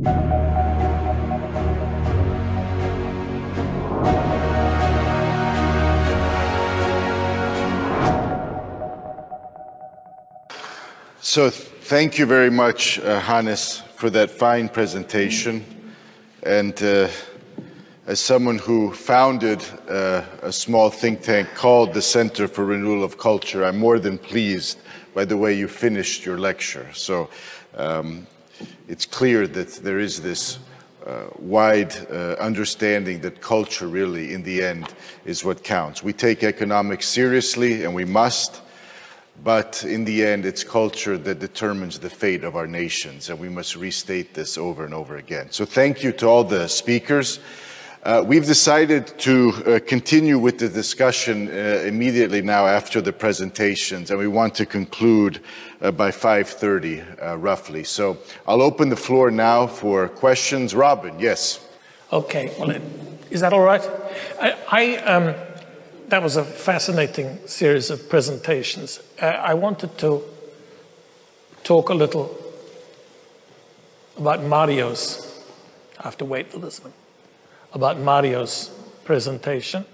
So thank you very much, Hannes, for that fine presentation. And as someone who founded a small think tank called the Center for Renewal of Culture, I'm more than pleased by the way you finished your lecture. So it's clear that there is this wide understanding that culture really, in the end, is what counts. We take economics seriously, and we must. But in the end, it's culture that determines the fate of our nations, and we must restate this over and over again. So thank you to all the speakers. We've decided to continue with the discussion immediately now after the presentations, and we want to conclude by 5:30 roughly. So I'll open the floor now for questions. Robin, yes. Okay, well, is that all right? That was a fascinating series of presentations. I wanted to talk a little about Mario's, I have to wait for this one, about Mario's presentation.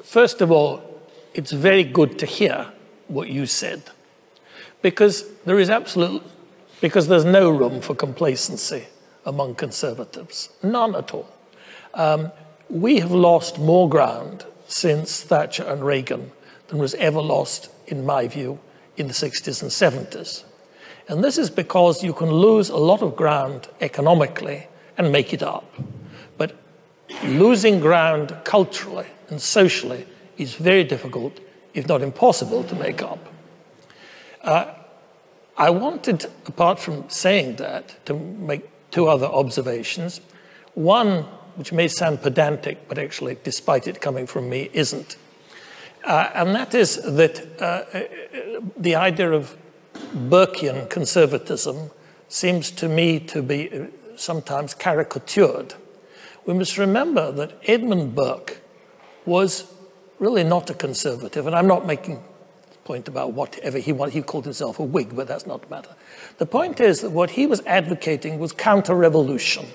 First of all, it's very good to hear what you said, because there's no room for complacency among conservatives, none at all. We have lost more ground since Thatcher and Reagan than was ever lost, in my view, in the 60s and 70s. And this is because you can lose a lot of ground economically and make it up. But losing ground culturally and socially is very difficult, if not impossible, to make up. I wanted, apart from saying that, to make two other observations. One, which may sound pedantic, but actually, despite it coming from me, isn't. And that is that the idea of Burkean conservatism seems to me to be sometimes caricatured. We must remember that Edmund Burke was really not a conservative, and I'm not making the point about whatever he called himself a Whig, but that's not the matter. The point is that what he was advocating was counter-revolution.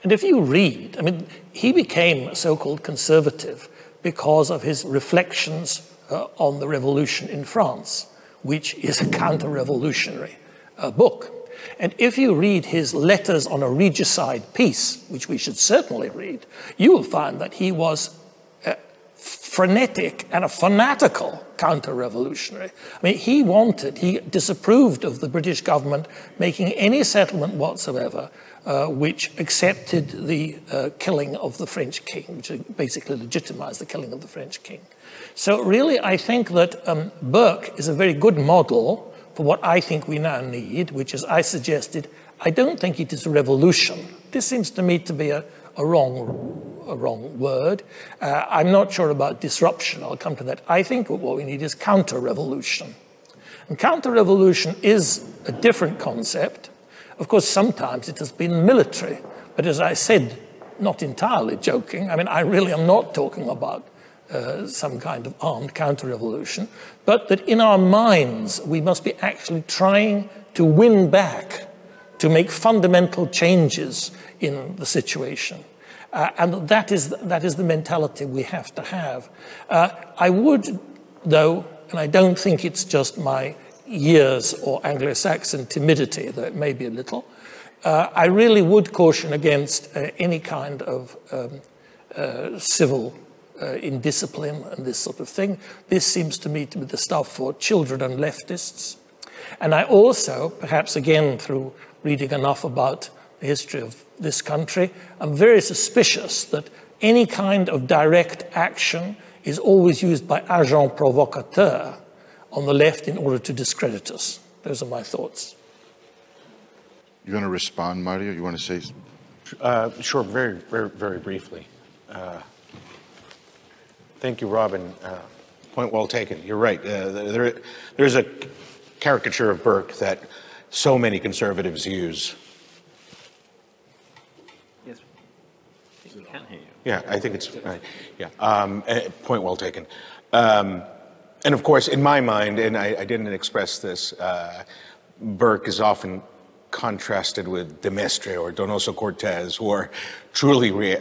And if you read, I mean, he became a so-called conservative because of his reflections on the revolution in France, which is a counter-revolutionary book. And if you read his letters on a regicide peace, which we should certainly read, you will find that he was frenetic and a fanatical counter-revolutionary. I mean, he disapproved of the British government making any settlement whatsoever which accepted the killing of the French king, which basically legitimized the killing of the French king. So really, I think that Burke is a very good model for what I think we now need, which, as I suggested, I don't think it is a revolution. This seems to me to be a wrong word. I'm not sure about disruption. I'll come to that. I think what we need is counter-revolution. And counter-revolution is a different concept. Of course, sometimes it has been military. But as I said, not entirely joking, I mean, I really am not talking about some kind of armed counter-revolution, but that in our minds, we must be actually trying to win back, to make fundamental changes in the situation. And that is the mentality we have to have. I would, though, and I don't think it's just my years or Anglo-Saxon timidity, though it may be a little, I really would caution against any kind of civil indiscipline and this sort of thing. This seems to me to be the stuff for children and leftists. And I also, perhaps again through reading enough about the history of this country, I'm very suspicious that any kind of direct action is always used by agents provocateurs on the left in order to discredit us. Those are my thoughts. You want to respond, Mario? You want to say? Sure, very briefly. Thank you, Robin. Point well taken. You're right. There's a caricature of Burke that so many conservatives use. Yes. We can't hear you. Yeah, I think it's right. Yeah. Point well taken. And of course, in my mind, and I didn't express this, Burke is often contrasted with de Maistre or Donoso Cortez, who are truly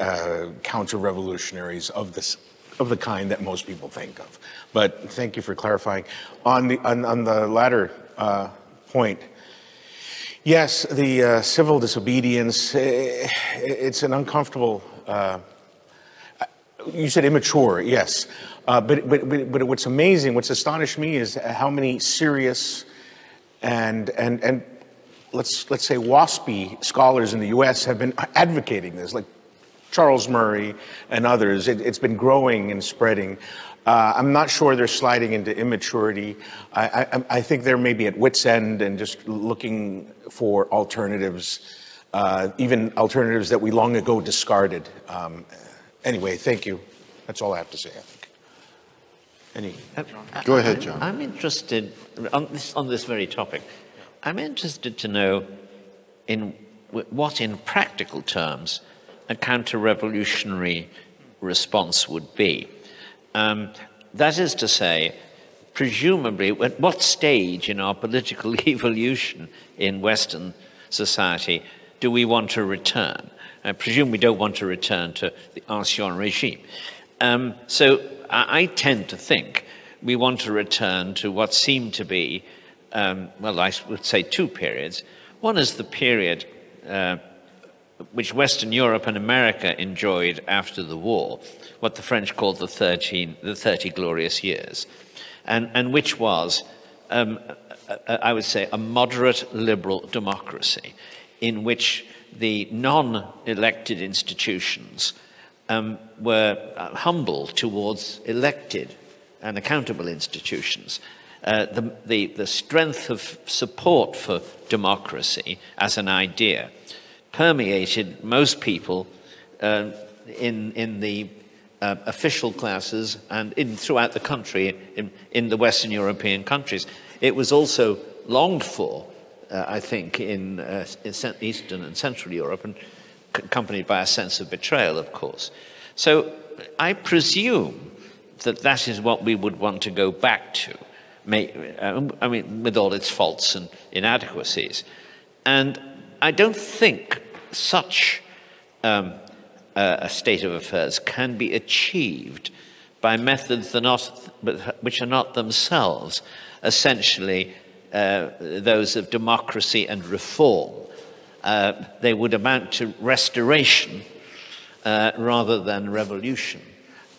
counter-revolutionaries of the kind that most people think of. But thank you for clarifying. On the latter point, yes, the civil disobedience, it's an uncomfortable, you said immature, yes. But what's amazing, what's astonished me is how many serious and let's say waspy scholars in the US have been advocating this, like Charles Murray and others. It's been growing and spreading. I'm not sure they're sliding into immaturity. I think they're maybe at wit's end and just looking for alternatives, even alternatives that we long ago discarded. Anyway, thank you. That's all I have to say, I think. Go ahead, John. I'm interested, on this very topic, I'm interested to know what in practical terms a counter-revolutionary response would be. That is to say, presumably, at what stage in our political evolution in Western society do we want to return? I presume we don't want to return to the ancien regime. So I tend to think we want to return to what seemed to be, well, I would say two periods. One is the period which Western Europe and America enjoyed after the war, what the French called the 30 glorious years, and which was, I would say, a moderate liberal democracy in which the non-elected institutions were humble towards elected and accountable institutions. The strength of support for democracy as an idea permeated most people in the official classes and throughout the country, in the Western European countries. It was also longed for, I think, in Eastern and Central Europe, and accompanied by a sense of betrayal, of course. So I presume that that is what we would want to go back to, I mean, with all its faults and inadequacies. And I don't think such a state of affairs can be achieved by methods which are not themselves essentially those of democracy and reform. They would amount to restoration rather than revolution.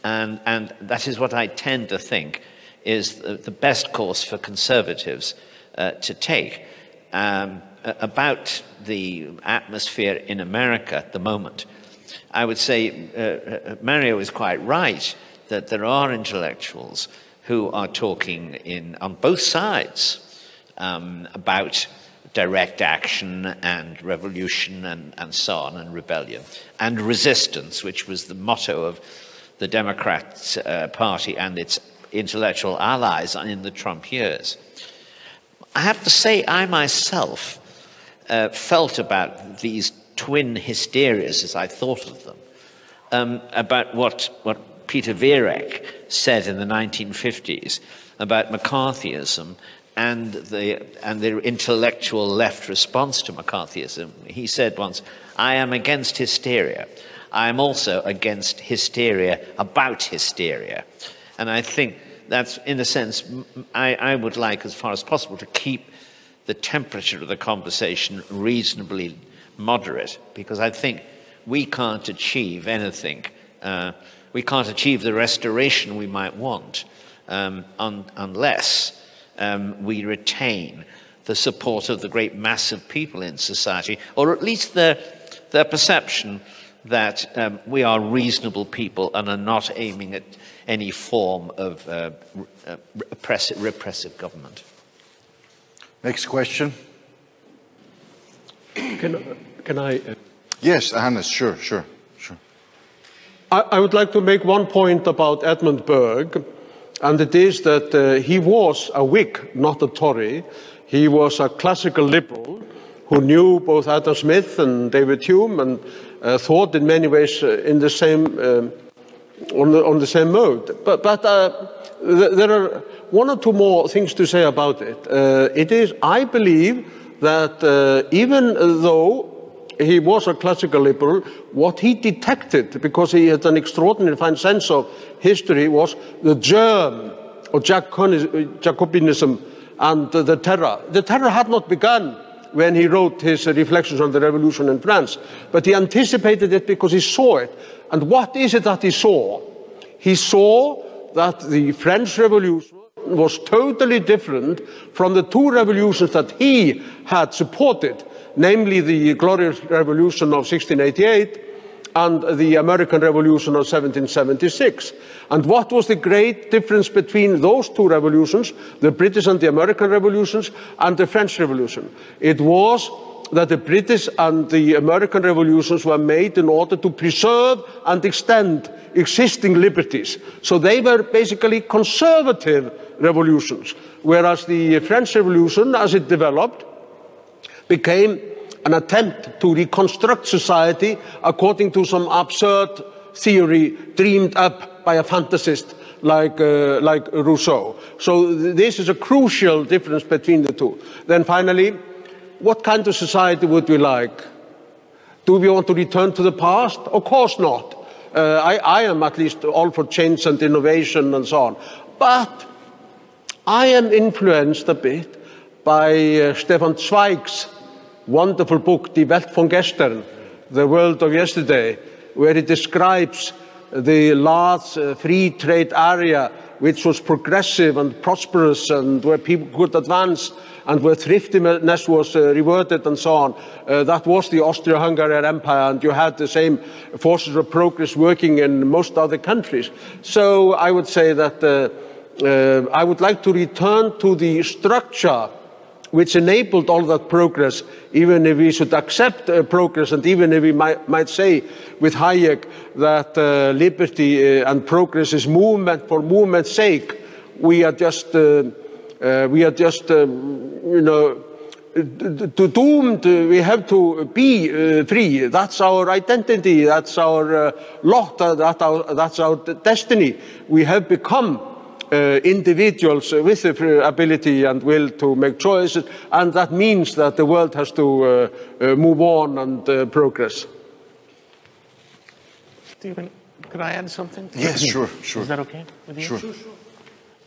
And that is what I tend to think is the best course for conservatives to take. About the atmosphere in America at the moment, I would say Mario is quite right that there are intellectuals who are talking on both sides about direct action and revolution and so on, and rebellion, and resistance, which was the motto of the Democrat Party and its intellectual allies in the Trump years. I have to say, I myself felt about these twin hysterias as I thought of them, about what Peter Vierek said in the 1950s about McCarthyism and the intellectual left response to McCarthyism. He said once, "I am against hysteria. I am also against hysteria about hysteria." And I think that's, in a sense, I would like, as far as possible, to keep the temperature of the conversation reasonably moderate, because I think we can't achieve anything. We can't achieve the restoration we might want unless we retain the support of the great mass of people in society, or at least their perception that we are reasonable people and are not aiming at any form of repressive government. Next question. Can I? Yes, Hannes, sure. I would like to make one point about Edmund Burke, and it is that he was a Whig, not a Tory. He was a classical liberal who knew both Adam Smith and David Hume, and thought in many ways in the same on the same mode. But there are one or two more things to say about it. It is, I believe, that even though he was a classical liberal, what he detected, because he had an extraordinarily fine sense of history, was the germ of Jacobinism and the terror. The terror had not begun when he wrote his reflections on the revolution in France, but he anticipated it because he saw it. And what is it that he saw? He saw that the French Revolution was totally different from the two revolutions that he had supported, namely the Glorious Revolution of 1688 and the American Revolution of 1776. And what was the great difference between those two revolutions, the British and the American revolutions, and the French Revolution? It was that the British and the American revolutions were made in order to preserve and extend existing liberties. So they were basically conservative revolutions, whereas the French Revolution, as it developed, became an attempt to reconstruct society according to some absurd theory dreamed up by a fantasist like Rousseau. So this is a crucial difference between the two. Then finally, what kind of society would we like? Do we want to return to the past? Of course not. I am at least all for change and innovation and so on. But I am influenced a bit by Stefan Zweig's wonderful book, Die Welt von Gestern, The World of Yesterday, where he describes the large free trade area which was progressive and prosperous and where people could advance and where thriftiness was rewarded and so on. That was the Austro-Hungarian Empire, and you had the same forces of progress working in most other countries. So I would say that I would like to return to the structure which enabled all that progress, even if we should accept progress, and even if we might say with Hayek that liberty and progress is movement for movement's sake. We are just you know, doomed. We have to be free. That's our identity. That's our lot. That's our destiny. We have become individuals with the ability and will to make choices, and that means that the world has to move on and progress. Stephen, could I add something? Yes, sure. Is that okay with you? Sure.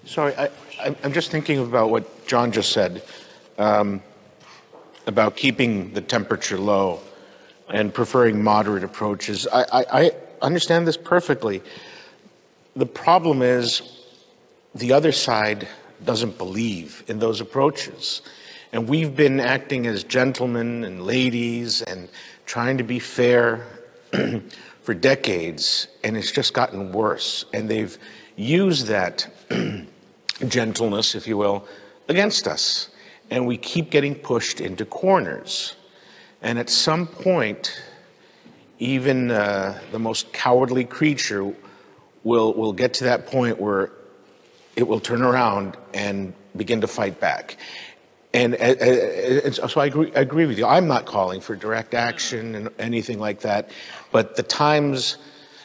Sorry, I'm just thinking about what John just said about keeping the temperature low and preferring moderate approaches. I understand this perfectly. The problem is the other side doesn't believe in those approaches. And we've been acting as gentlemen and ladies and trying to be fair for decades, and it's just gotten worse. And they've used that gentleness, if you will, against us. And we keep getting pushed into corners. And at some point, even the most cowardly creature will get to that point where it will turn around and begin to fight back. And so I agree with you. I'm not calling for direct action and anything like that, but the times,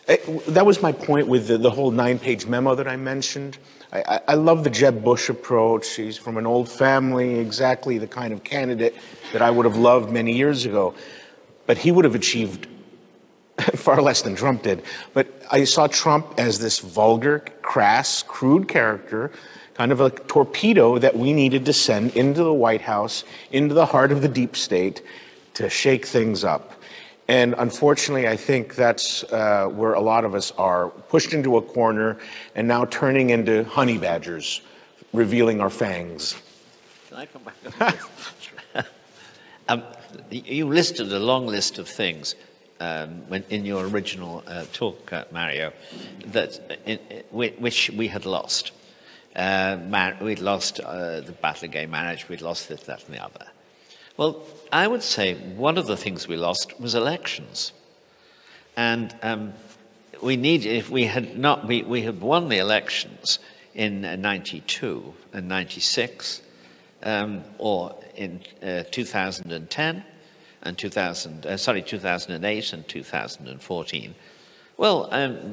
that was my point with the whole 9-page memo that I mentioned. I love the Jeb Bush approach. He's from an old family, exactly the kind of candidate that I would have loved many years ago. But he would have achieved far less than Trump did. But I saw Trump as this vulgar, crass, crude character, kind of a torpedo that we needed to send into the White House, into the heart of the deep state, to shake things up. And unfortunately, I think that's where a lot of us are pushed into a corner and now turning into honey badgers, revealing our fangs. Can I come back on this? You listed a long list of things in your original talk, Mario, which we had lost. We'd lost the battle of gay marriage, we'd lost this, that, and the other. Well, I would say one of the things we lost was elections. And if we had not, we had won the elections in 92 and 96, or in 2010 and 2008 and 2014. Well,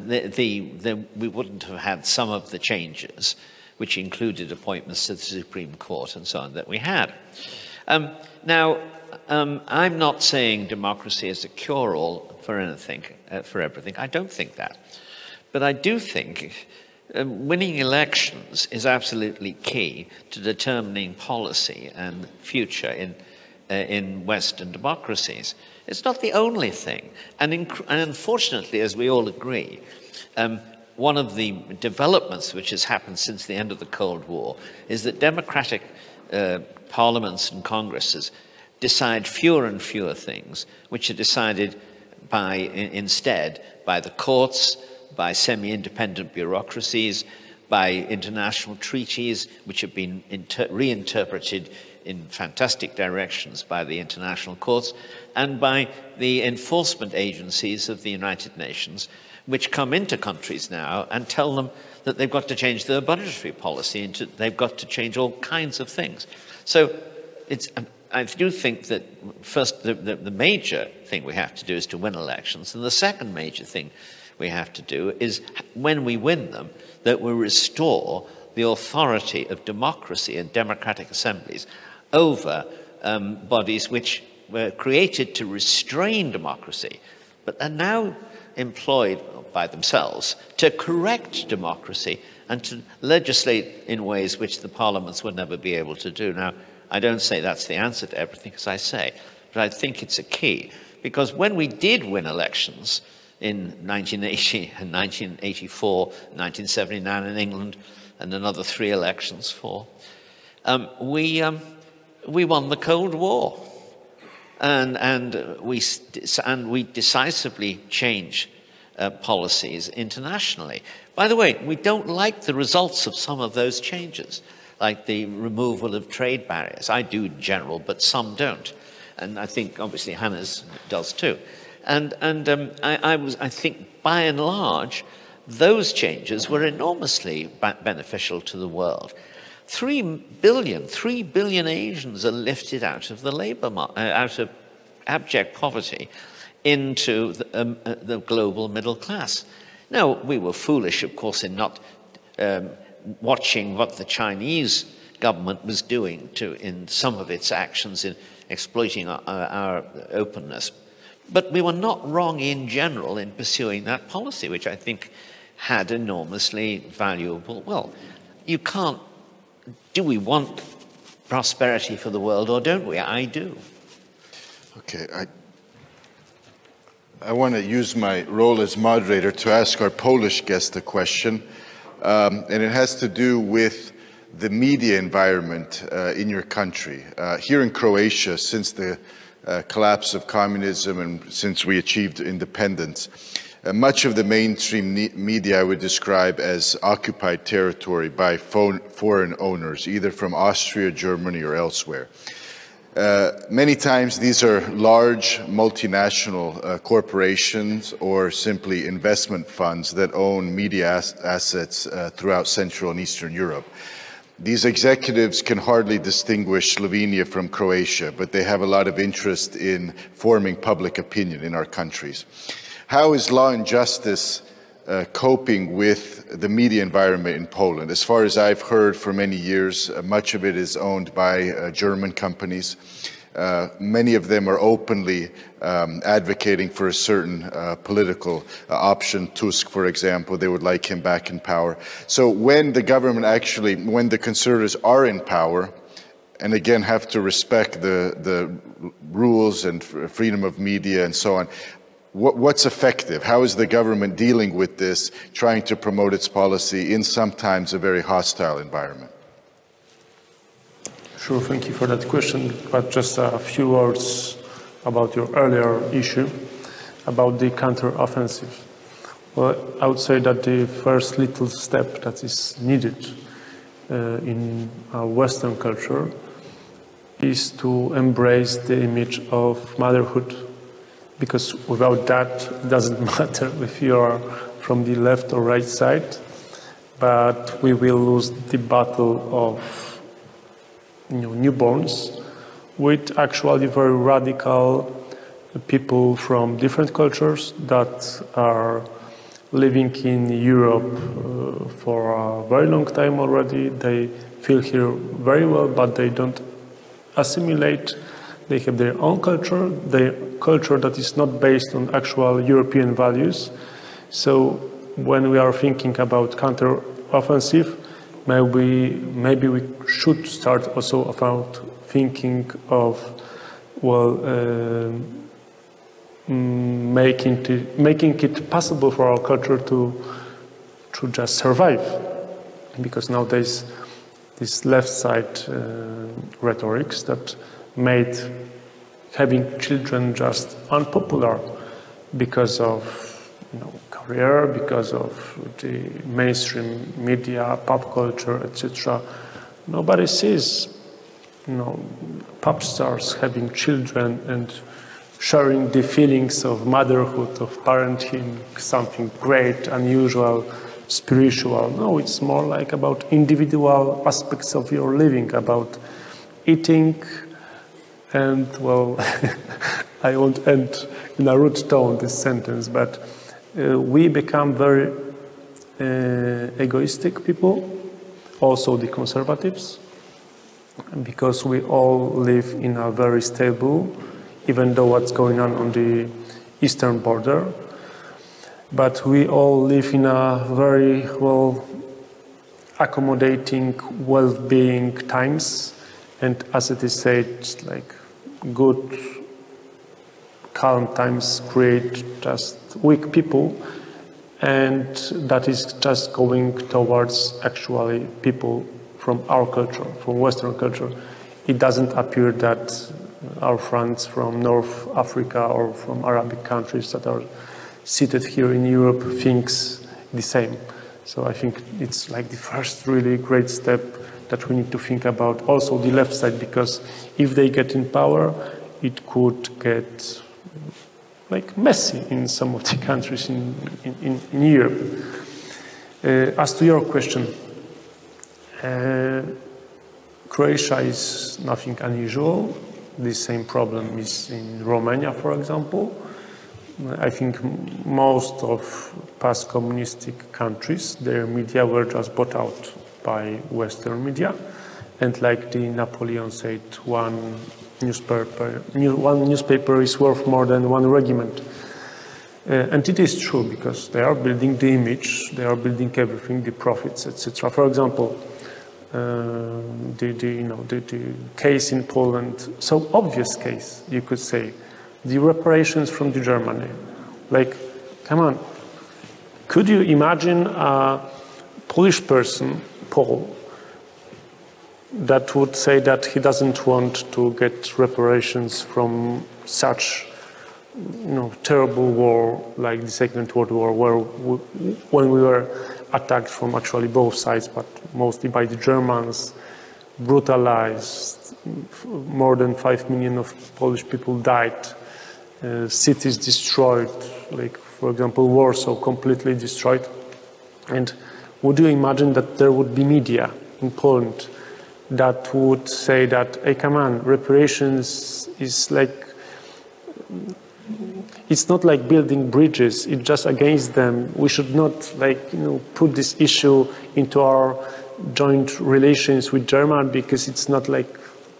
we wouldn't have had some of the changes, which included appointments to the Supreme Court and so on, that we had. Now, I'm not saying democracy is a cure-all for anything, for everything. I don't think that. But I do think winning elections is absolutely key to determining policy and future in Western democracies. It's not the only thing. And unfortunately, as we all agree, one of the developments which has happened since the end of the Cold War is that democratic parliaments and congresses decide fewer and fewer things, which are decided instead by the courts, by semi-independent bureaucracies, by international treaties, which have been reinterpreted in fantastic directions by the international courts, and by the enforcement agencies of the United Nations, which come into countries now and tell them that they've got to change their budgetary policy, and they've got to change all kinds of things. So I do think that first, the major thing we have to do is to win elections, and the second major thing we have to do is, when we win them, that we restore the authority of democracy and democratic assemblies over bodies which were created to restrain democracy, but are now employed by themselves to correct democracy and to legislate in ways which the parliaments would never be able to do. Now, I don't say that's the answer to everything, as I say, but I think it's a key, because when we did win elections in 1980 and 1984, 1979 in England, and another 3 elections, we won the Cold War, and we decisively changed policies internationally. By the way, we don't like the results of some of those changes, like the removal of trade barriers. I do in general, but some don't, and I think obviously Hannes does too. And I think by and large, those changes were enormously beneficial to the world. 3 billion Asians are lifted out of the labor market, out of abject poverty, into the global middle class. Now, we were foolish, of course, in not watching what the Chinese government was doing in some of its actions in exploiting our openness. But we were not wrong in general in pursuing that policy, which I think had enormously valuable. Well, you can't. Do we want prosperity for the world, or don't we? I do. Okay, I want to use my role as moderator to ask our Polish guest a question, and it has to do with the media environment in your country. Here in Croatia, since the collapse of communism and since we achieved independence, much of the mainstream media I would describe as occupied territory by foreign owners, either from Austria, Germany, or elsewhere. Many times these are large multinational corporations or simply investment funds that own media assets throughout Central and Eastern Europe. These executives can hardly distinguish Slovenia from Croatia, but they have a lot of interest in forming public opinion in our countries. How is Law and Justice coping with the media environment in Poland? As far as I've heard for many years, much of it is owned by German companies. Many of them are openly advocating for a certain political option. Tusk, for example, they would like him back in power. So when the government when the conservatives are in power, and again have to respect the rules and freedom of media and so on, what's effective? How is the government dealing with this, trying to promote its policy in sometimes a very hostile environment? Sure, thank you for that question, but just a few words about your earlier issue about the counter-offensive. Well, I would say that the first little step that is needed in our Western culture is to embrace the image of motherhood, because without that, it doesn't matter if you are from the left or right side, but we will lose the battle of newborns with actually very radical people from different cultures that are living in Europe for a very long time already. They feel here very well, but they don't assimilate. They have their own culture that is not based on actual European values. So when we are thinking about counter-offensive, maybe we should start also about thinking of, well, making it possible for our culture to just survive, because nowadays this left side rhetorics that made having children just unpopular because of career, because of the mainstream media, pop culture, etc. Nobody sees pop stars having children and sharing the feelings of motherhood, of parenting, something great, unusual, spiritual. No, it's more like about individual aspects of your living, about eating, and, well, I won't end in a rude tone this sentence, but we become very egoistic people, also the conservatives, because we all live in a very stable, even though what's going on the eastern border, but we all live in a very, well, accommodating, well-being times, and as it is said, like good, calm times create just weak people, and that is just going towards actually people from our culture, from Western culture. It doesn't appear that our friends from North Africa or from Arabic countries that are seated here in Europe thinks the same. So I think it's like the first really great step that we need to think about. Also the left side, because if they get in power, it could get like messy in some of the countries in Europe. As to your question, Croatia is nothing unusual. The same problem is in Romania, for example. I think most of past communistic countries, their media were just bought out by Western media. And like the Napoleon said, one newspaper is worth more than one regiment. And it is true, because they are building the image, they are building everything, the profits, etc. For example, the case in Poland, so obvious case, you could say, the reparations from the Germany. Like, come on, could you imagine a Polish person, Paul, that would say that he doesn't want to get reparations from such terrible war like the Second World War, when we were attacked from actually both sides, but mostly by the Germans, brutalized, more than 5 million of Polish people died, cities destroyed, like, for example, Warsaw completely destroyed. And would you imagine that there would be media in Poland that would say that, hey, come on, reparations is like, it's not like building bridges, it's just against them. We should not, like, put this issue into our joint relations with Germany, because it's not like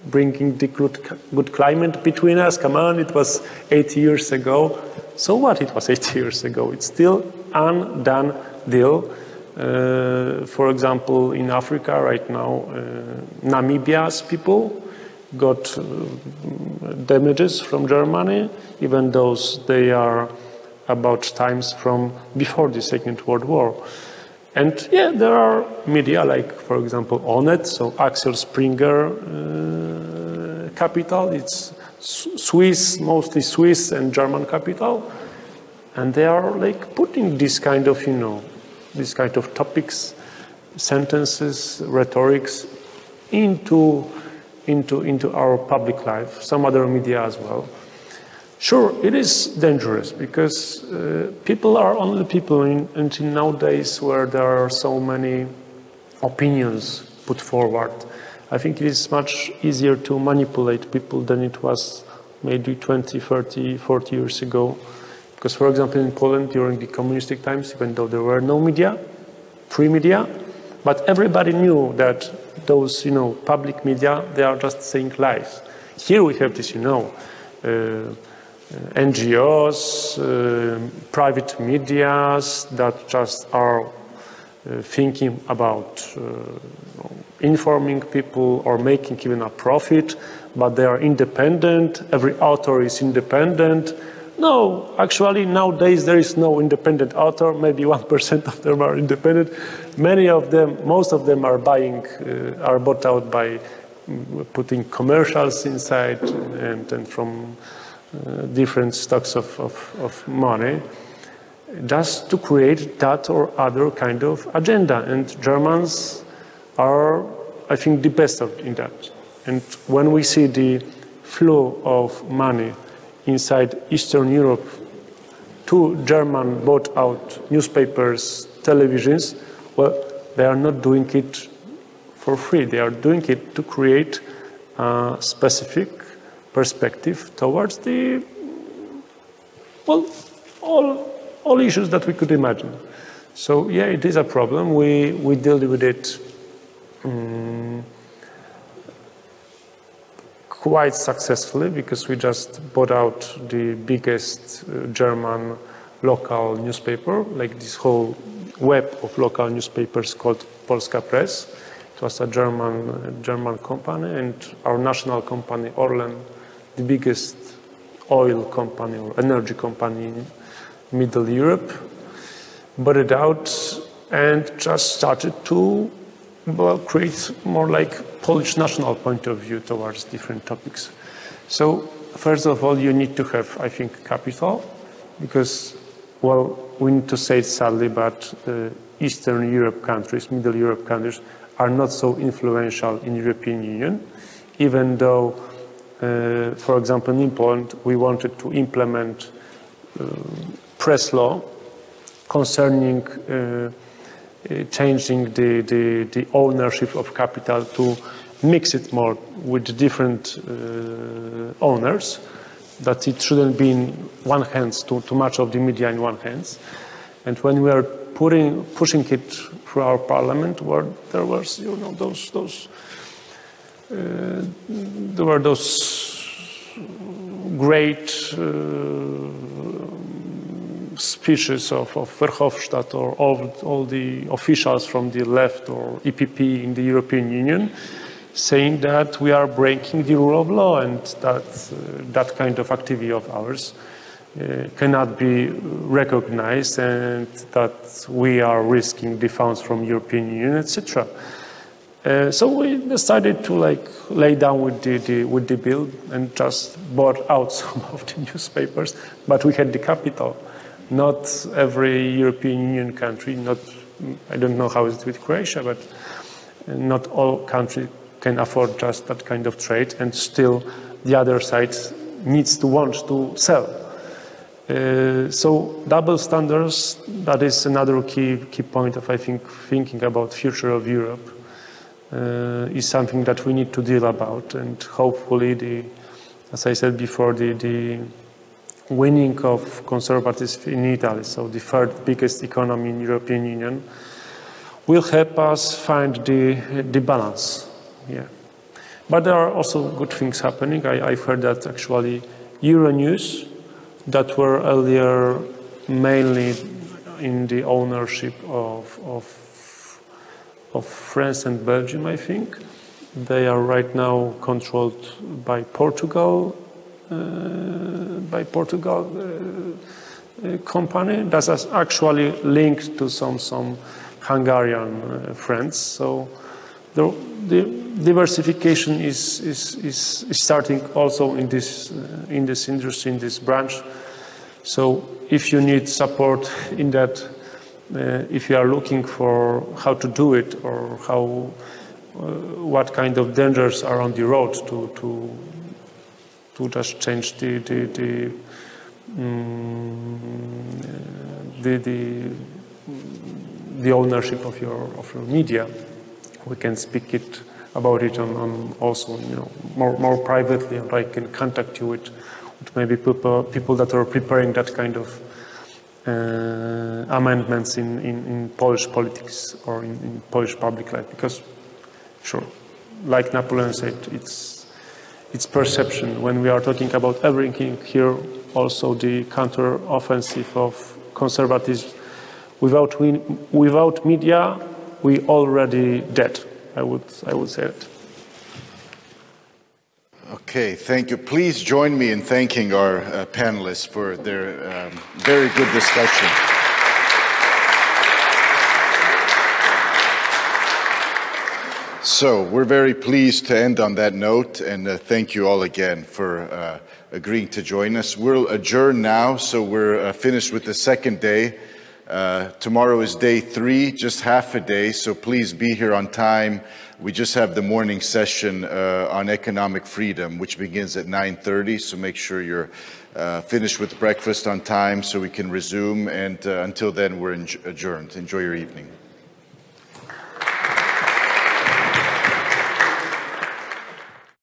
bringing the good climate between us. Come on, it was 80 years ago. So what, it was 80 years ago? It's still undone deal. For example, in Africa right now, Namibia's people got damages from Germany, even though they are about times from before the Second World War. And yeah, there are media like, for example, Onet, so Axel Springer capital. It's Swiss, mostly Swiss and German capital. And they are like putting this kind of, this kind of topics, sentences, rhetorics into our public life, some other media as well. Sure, it is dangerous, because people are only people, and nowadays where there are so many opinions put forward, I think it is much easier to manipulate people than it was maybe 20, 30, 40 years ago. Because, for example, in Poland during the communistic times, even though there were no media, free media, but everybody knew that those, public media, they are just saying lies. Here we have this, NGOs, private medias that just are thinking about informing people or making even a profit, but they are independent. Every author is independent. No, actually nowadays there is no independent author. Maybe 1% of them are independent. Many of them, most of them are are bought out by putting commercials inside and from different stocks of money, just to create that or other kind of agenda. And Germans are, I think, the best in that. And when we see the flow of money inside Eastern Europe to German bought out newspapers, televisions, well, they are not doing it for free. They are doing it to create a specific perspective towards the, well, all issues that we could imagine. So yeah, it is a problem. We deal with it quite successfully because we just bought out the biggest German local newspaper, like this whole web of local newspapers called Polska Press. It was a German company, and our national company, Orlen, the biggest oil company or energy company in Middle Europe, bought it out and just started to create more like Polish national point of view towards different topics. So first of all, you need to have, I think, capital, because, well, we need to say it sadly, but Eastern Europe countries, Middle Europe countries, are not so influential in European Union, even though, for example, in Poland, we wanted to implement press law concerning changing the ownership of capital to mix it more with different owners, that it shouldn't be in one hand, too much of the media in one hand. And when we are pushing it through our parliament, where there was, there were those great speeches of Verhofstadt or all the officials from the left or EPP in the European Union, saying that we are breaking the rule of law and that that kind of activity of ours cannot be recognized and that we are risking the funds from European Union, etc. So we decided to lay down with the bill and just bought out some of the newspapers, but we had the capital. Not every European Union country, I don't know how it's with Croatia, but not all countries can afford just that kind of trade, and still the other side needs to want to sell. So double standards, that is another key point of, I think, thinking about future of Europe, is something that we need to deal about, and hopefully as I said before, the winning of conservatism in Italy, so the third biggest economy in European Union, will help us find the balance. Yeah. But there are also good things happening. I've heard that actually Euronews, that were earlier mainly in the ownership of France and Belgium, I think, they are right now controlled by Portugal. Company that is actually linked to some Hungarian friends. So the diversification is starting also in this industry, in this branch. So if you need support in that, if you are looking for how to do it or what kind of dangers are on the road to just change the ownership of your media, we can speak about it on also more privately, and I can contact you with maybe people that are preparing that kind of amendments in Polish politics or in Polish public life, because Sure. Like Napoleon said, it's perception. When we are talking about everything here, also the counter-offensive of conservatism, without media, we already dead. I would say it. Okay, thank you. Please join me in thanking our panelists for their very good discussion. So we're very pleased to end on that note, and thank you all again for agreeing to join us. We'll adjourn now, so we're finished with the second day. Tomorrow is day 3, just half a day, so please be here on time. We just have the morning session on economic freedom, which begins at 9:30, so make sure you're finished with breakfast on time so we can resume, and until then we're adjourned. Enjoy your evening.